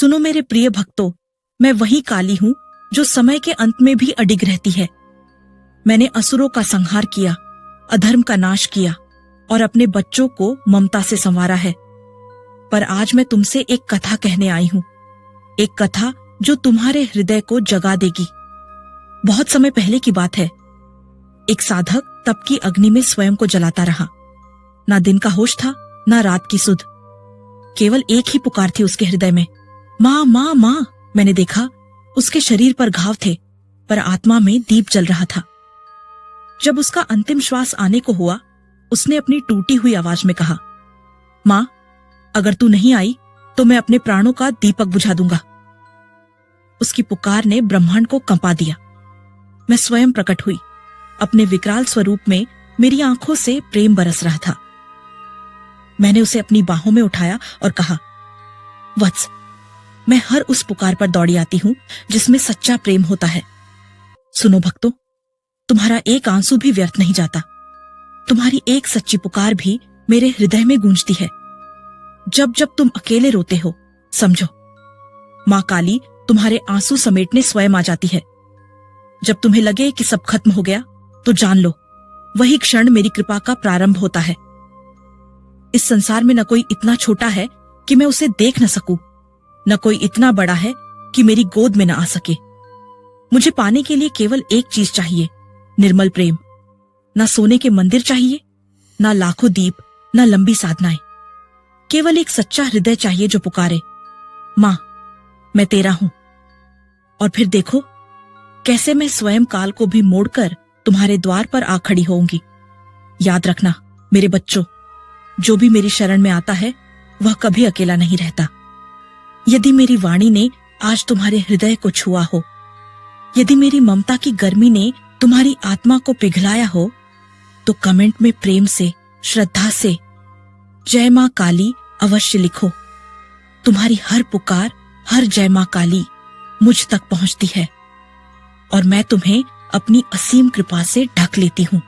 सुनो मेरे प्रिय भक्तों, मैं वही काली हूँ जो समय के अंत में भी अडिग रहती है। मैंने असुरों का संहार किया, अधर्म का नाश किया और अपने बच्चों को ममता से संवारा है। पर आज मैं तुमसे एक कथा कहने आई हूँ, एक कथा जो तुम्हारे हृदय को जगा देगी। बहुत समय पहले की बात है। एक साधक तप की अग्नि में स्वयं को जलाता रहा। ना दिन का होश था, ना रात की सुध। केवल एक ही पुकार थी उसके हृदय में, माँ माँ माँ। मैंने देखा उसके शरीर पर घाव थे, पर आत्मा में दीप जल रहा था। जब उसका अंतिम श्वास आने को हुआ, उसने अपनी टूटी हुई आवाज में कहा, माँ, अगर तू नहीं आई तो मैं अपने प्राणों का दीपक बुझा दूंगा। उसकी पुकार ने ब्रह्मांड को कंपा दिया। मैं स्वयं प्रकट हुई। अपने विकराल स्वरूप में मेरी आंखों से प्रेम बरस रहा था। मैंने उसे अपनी बाहों में उठाया और कहा, वत्स, मैं हर उस पुकार पर दौड़ी आती हूं जिसमें सच्चा प्रेम होता है। सुनो भक्तों, तुम्हारा एक आंसू भी व्यर्थ नहीं जाता। तुम्हारी एक सच्ची पुकार भी मेरे हृदय में गूंजती है। जब जब तुम अकेले रोते हो, समझो माँ काली तुम्हारे आंसू समेटने स्वयं आ जाती है। जब तुम्हें लगे कि सब खत्म हो गया, तो जान लो वही क्षण मेरी कृपा का प्रारंभ होता है। इस संसार में न कोई इतना छोटा है कि मैं उसे देख न सकूं, न कोई इतना बड़ा है कि मेरी गोद में न आ सके। मुझे पाने के लिए केवल एक चीज चाहिए, निर्मल प्रेम। न सोने के मंदिर चाहिए, न लाखों दीप, न लंबी साधनाएं। केवल एक सच्चा हृदय चाहिए जो पुकारे, मां, मैं तेरा हूं। और फिर देखो कैसे मैं स्वयं काल को भी मोड़कर तुम्हारे द्वार पर आ खड़ी होऊंगी। याद रखना मेरे बच्चों, जो भी मेरी शरण में आता है वह कभी अकेला नहीं रहता। यदि मेरी वाणी ने आज तुम्हारे हृदय को छुआ हो, यदि मेरी ममता की गर्मी ने तुम्हारी आत्मा को पिघलाया हो, तो कमेंट में प्रेम से, श्रद्धा से जय मां काली अवश्य लिखो। तुम्हारी हर पुकार, हर जय मां काली मुझ तक पहुंचती है और मैं तुम्हें अपनी असीम कृपा से ढक लेती हूं।